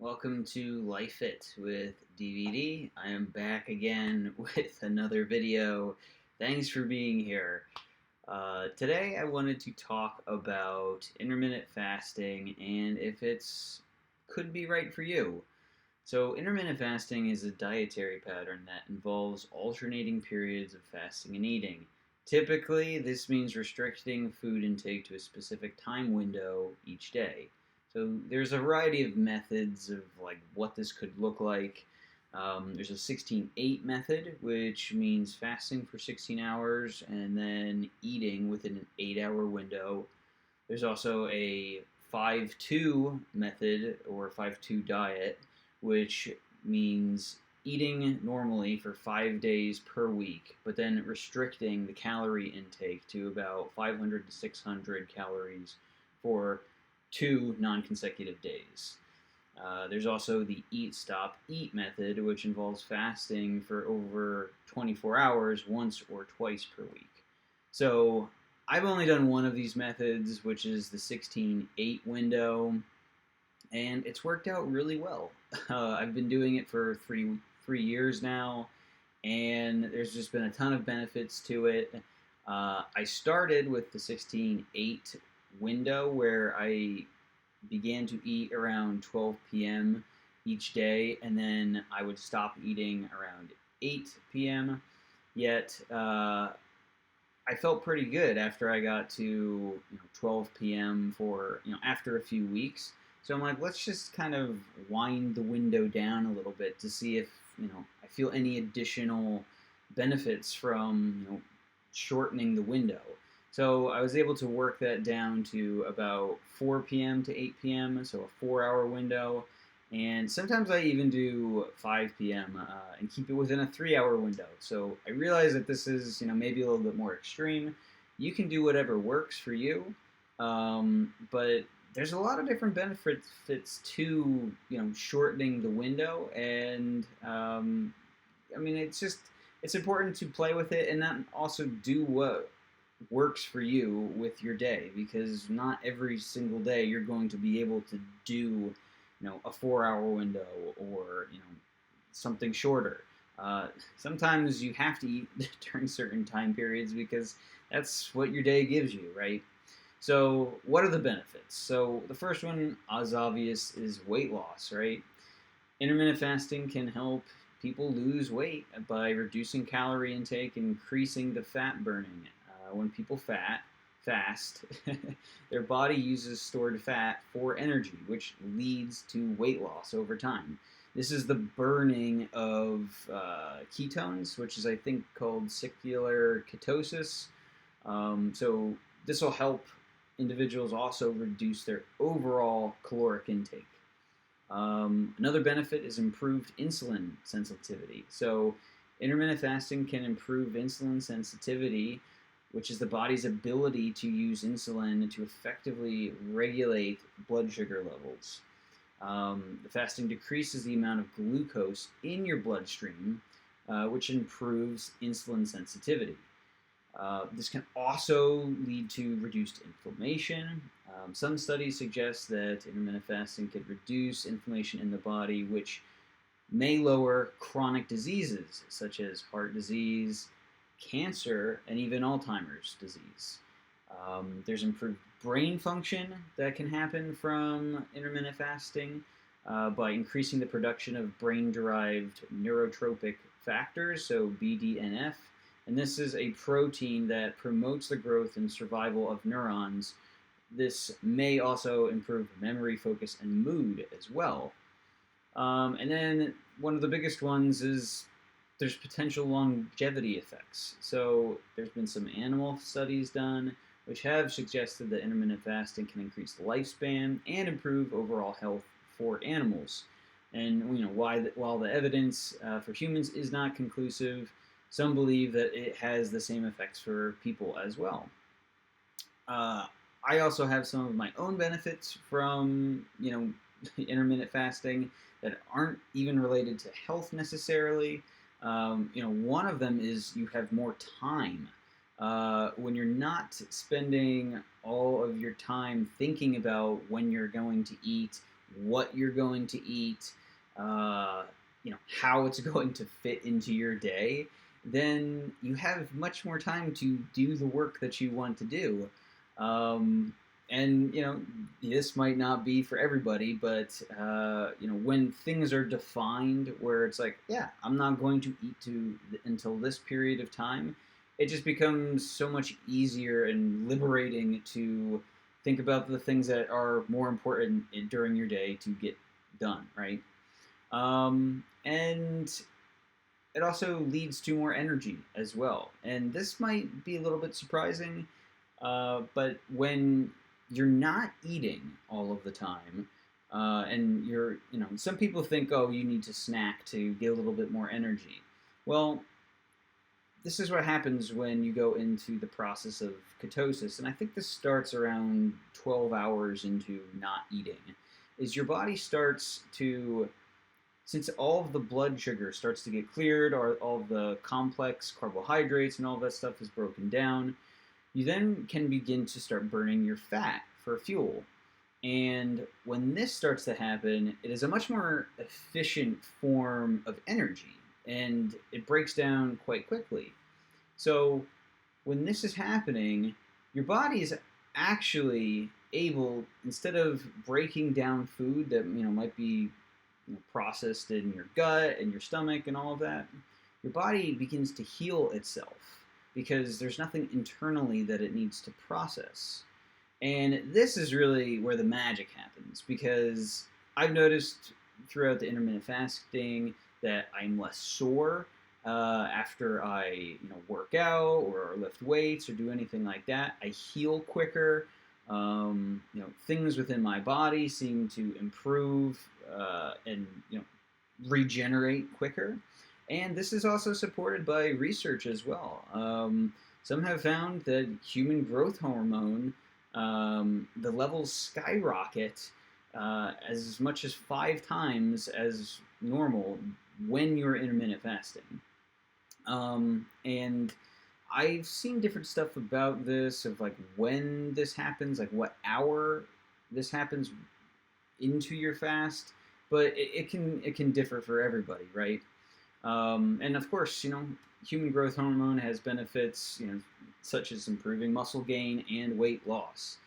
Welcome to Life It with DVD. I am back again with another video. Thanks for being here. Today I wanted to talk about intermittent fasting and if it's could be right for you. So intermittent fasting is a dietary pattern that involves alternating periods of fasting and eating. Typically, this means restricting food intake to a specific time window each day. So there's a variety of methods of like what this could look like. There's a 16-8 method, which means fasting for 16 hours and then eating within an 8-hour window. There's also a 5-2 method or 5-2 diet, which means eating normally for 5 days per week, but then restricting the calorie intake to about 500 to 600 calories for 2 non-consecutive days. There's also the eat, stop, eat method, which involves fasting for over 24 hours once or twice per week. So I've only done one of these methods, which is the 16-8 window, and it's worked out really well. I've been doing it for three years now, and there's just been a ton of benefits to it. I started with the 16-8 window where I began to eat around 12 p.m. each day, and then I would stop eating around 8 p.m. Yet I felt pretty good after I got to 12 p.m. for after a few weeks. So I'm like, let's just kind of wind the window down a little bit to see if I feel any additional benefits from shortening the window. So I was able to work that down to about 4 p.m. to 8 p.m., so a 4-hour window. And sometimes I even do 5 p.m. And keep it within a 3-hour window. So I realize that this is, maybe a little bit more extreme. You can do whatever works for you, but there's a lot of different benefits to, shortening the window. And it's important to play with it and not also do what works for you with your day, because not every single day you're going to be able to do a 4-hour window or something shorter. Sometimes you have to eat during certain time periods because that's what your day gives you, right? So what are the benefits? So the first one, as obvious, is weight loss, right? Intermittent fasting can help people lose weight by reducing calorie intake and increasing the fat burning. When people fast, their body uses stored fat for energy, which leads to weight loss over time. This is the burning of ketones, which is, I think, called secular ketosis. So this will help individuals also reduce their overall caloric intake. Another benefit is improved insulin sensitivity. So intermittent fasting can improve insulin sensitivity, which is the body's ability to use insulin to effectively regulate blood sugar levels. The fasting decreases the amount of glucose in your bloodstream, which improves insulin sensitivity. This can also lead to reduced inflammation. Some studies suggest that intermittent fasting could reduce inflammation in the body, which may lower chronic diseases such as heart disease, cancer, and even Alzheimer's disease. There's improved brain function that can happen from intermittent fasting by increasing the production of brain-derived neurotropic factors, so BDNF. And this is a protein that promotes the growth and survival of neurons. This may also improve memory, focus, and mood as well. And then one of the biggest ones is there's potential longevity effects. So there's been some animal studies done which have suggested that intermittent fasting can increase the lifespan and improve overall health for animals. And while the evidence for humans is not conclusive, some believe that it has the same effects for people as well. I also have some of my own benefits from intermittent fasting that aren't even related to health necessarily. One of them is you have more time. When you're not spending all of your time thinking about when you're going to eat what you're going to eat, how it's going to fit into your day, then you have much more time to do the work that you want to do. Um, and this might not be for everybody, but when things are defined, where it's like, yeah, I'm not going to eat until this period of time, it just becomes so much easier and liberating to think about the things that are more important during your day to get done, right? And it also leads to more energy as well. And this might be a little bit surprising, but when you're not eating all of the time, and some people think, oh, you need to snack to get a little bit more energy. Well, this is what happens when you go into the process of ketosis, and I think this starts around 12 hours into not eating, is your body starts to, since all of the blood sugar starts to get cleared, or all of the complex carbohydrates and all of that stuff is broken down, you then can begin to start burning your fat for fuel. And when this starts to happen, it is a much more efficient form of energy, and it breaks down quite quickly. So when this is happening, your body is actually able, instead of breaking down food that might be processed in your gut and your stomach and all of that, your body begins to heal itself because there's nothing internally that it needs to process. And this is really where the magic happens, because I've noticed throughout the intermittent fasting that I'm less sore after I work out or lift weights or do anything like that. I heal quicker. Things within my body seem to improve and regenerate quicker. And this is also supported by research as well. Some have found that human growth hormone, the levels skyrocket as much as 5 times as normal when you're intermittent fasting. And I've seen different stuff about this, of like when this happens, like what hour this happens into your fast, but it can differ for everybody, right? And of course, human growth hormone has benefits, such as improving muscle gain and weight loss.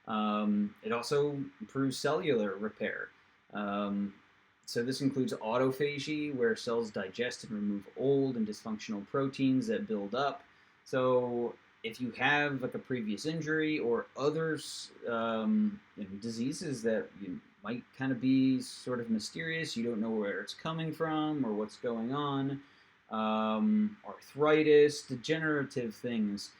It also improves cellular repair. So this includes autophagy, where cells digest and remove old and dysfunctional proteins that build up. So if you have like a previous injury or others, diseases that might kind of be sort of mysterious, you don't know where it's coming from or what's going on, arthritis, degenerative things,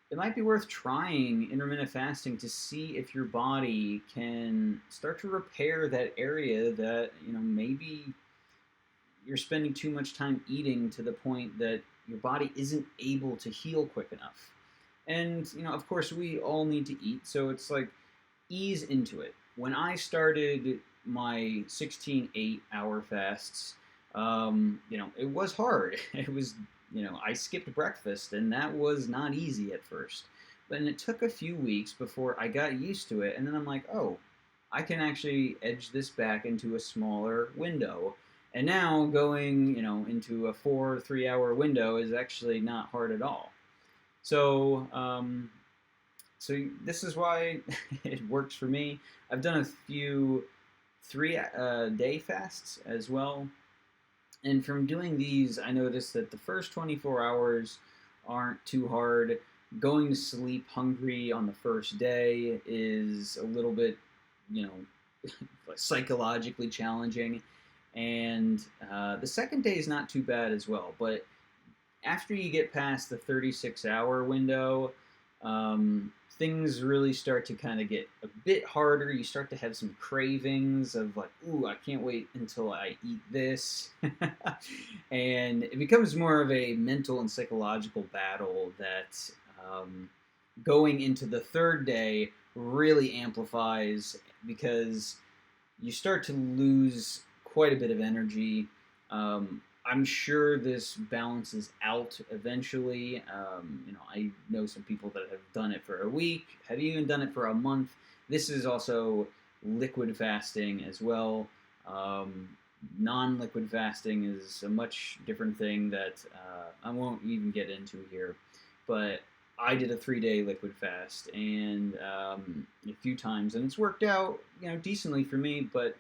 it might be worth trying intermittent fasting to see if your body can start to repair that area that maybe you're spending too much time eating to the point that your body isn't able to heal quick enough. And of course, we all need to eat, so it's like ease into it. When I started my 16 8-hour fasts, it was hard. It was, I skipped breakfast, and that was not easy at first. But it took a few weeks before I got used to it, and then I'm like, oh, I can actually edge this back into a smaller window. And now going, into a 3-hour window is actually not hard at all. So, so this is why it works for me. I've done a few 3-day fasts as well. And from doing these, I noticed that the first 24 hours aren't too hard. Going to sleep hungry on the first day is a little bit, psychologically challenging. And the second day is not too bad as well. But after you get past the 36-hour window, things really start to kind of get a bit harder. You start to have some cravings of like, ooh, I can't wait until I eat this. And it becomes more of a mental and psychological battle that going into the third day really amplifies, because you start to lose quite a bit of energy. I'm sure this balances out eventually. I know some people that have done it for a week, have even done it for a month. This is also liquid fasting as well. Um, Non-liquid fasting is a much different thing that I won't even get into here. But I did a 3-day liquid fast and a few times, and it's worked out, decently for me. But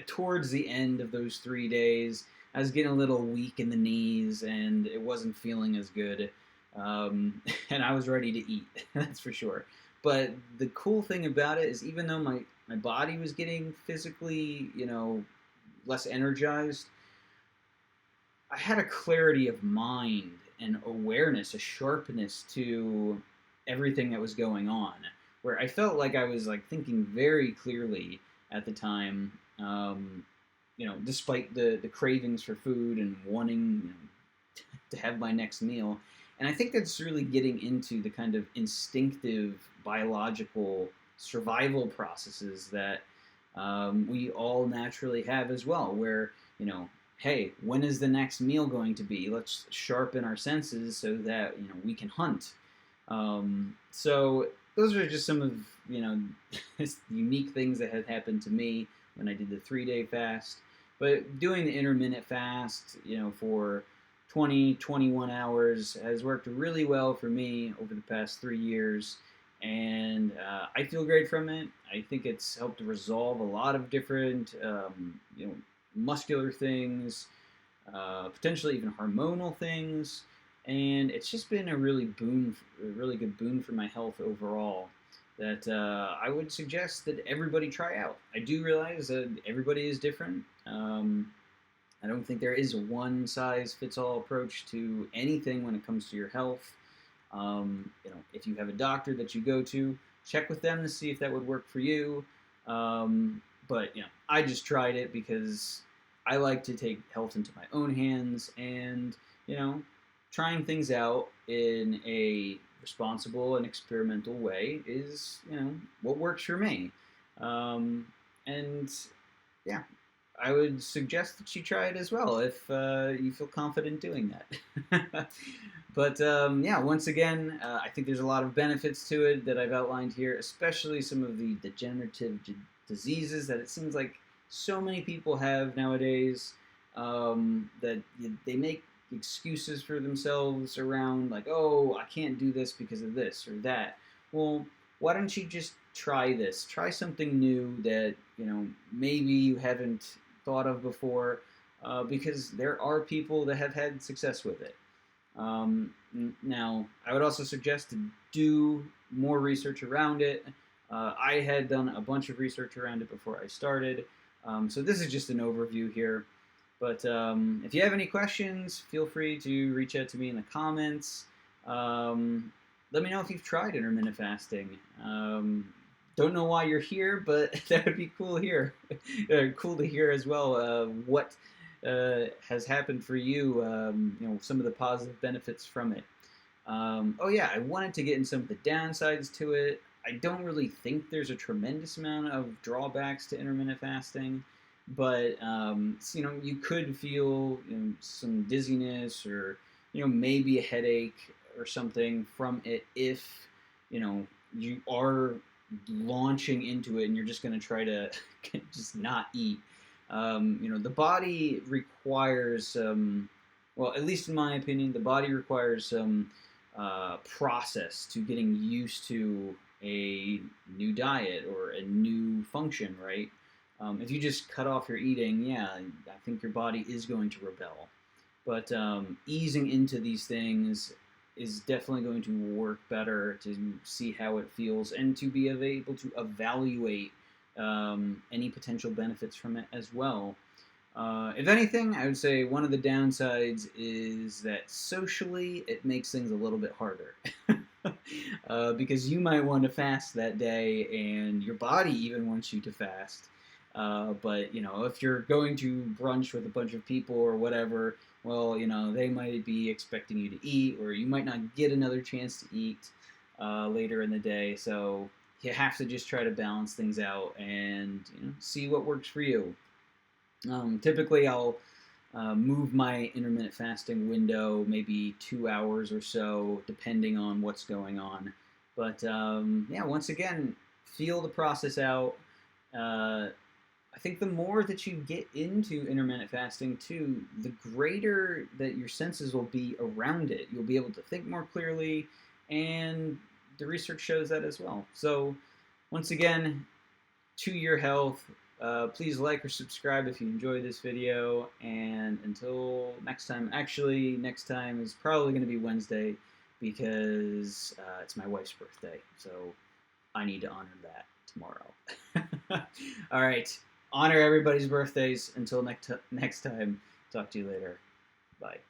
towards the end of those 3 days, I was getting a little weak in the knees, and it wasn't feeling as good. And I was ready to eat, that's for sure. But the cool thing about it is, even though my body was getting physically, less energized, I had a clarity of mind and awareness, a sharpness to everything that was going on, where I felt like I was like thinking very clearly at the time. Despite the cravings for food and wanting to have my next meal. And I think that's really getting into the kind of instinctive biological survival processes that we all naturally have as well, where, hey, when is the next meal going to be? Let's sharpen our senses so that, we can hunt. So those are just some of, unique things that had happened to me when I did the 3-day fast. But doing the intermittent fast, for 20, 21 hours has worked really well for me over the past 3 years. And I feel great from it. I think it's helped to resolve a lot of different, muscular things, potentially even hormonal things. And it's just been a really good boon for my health overall, that I would suggest that everybody try out. I do realize that everybody is different. I don't think there is a one-size-fits-all approach to anything when it comes to your health. If you have a doctor that you go to, check with them to see if that would work for you. But I just tried it because I like to take health into my own hands, and trying things out in a responsible and experimental way is, what works for me. And yeah, I would suggest that you try it as well if you feel confident doing that. But once again, I think there's a lot of benefits to it that I've outlined here, especially some of the degenerative diseases that it seems like so many people have nowadays, that they make excuses for themselves around, like, oh, I can't do this because of this or that. Well, why don't you just try this? Try something new that, maybe you haven't thought of before, because there are people that have had success with it. Now, I would also suggest to do more research around it. I had done a bunch of research around it before I started, so this is just an overview here. But if you have any questions, feel free to reach out to me in the comments. Let me know if you've tried intermittent fasting. Don't know why you're here, but that would be cool here. Cool to hear as well what has happened for you. Some of the positive benefits from it. I wanted to get in some of the downsides to it. I don't really think there's a tremendous amount of drawbacks to intermittent fasting, but you could feel some dizziness or maybe a headache or something from it if you are launching into it and you're just going to try to just not eat. The body requires at least in my opinion, the body requires some process to getting used to a new diet or a new function, right? If you just cut off your eating, I think your body is going to rebel. But easing into these things is definitely going to work better to see how it feels and to be able to evaluate any potential benefits from it as well. If anything, I would say one of the downsides is that socially it makes things a little bit harder. Because you might want to fast that day and your body even wants you to fast. But if you're going to brunch with a bunch of people or whatever, well, they might be expecting you to eat, or you might not get another chance to eat later in the day. So you have to just try to balance things out and see what works for you. Typically, I'll move my intermittent fasting window maybe 2 hours or so, depending on what's going on. But once again, feel the process out. I think the more that you get into intermittent fasting too, the greater that your senses will be around it. You'll be able to think more clearly, and the research shows that as well. So, once again, to your health. Please like or subscribe if you enjoyed this video. And until next time, actually, next time is probably going to be Wednesday because it's my wife's birthday. So I need to honor that tomorrow. All right. Honor everybody's birthdays. Until next time. Talk to you later. Bye.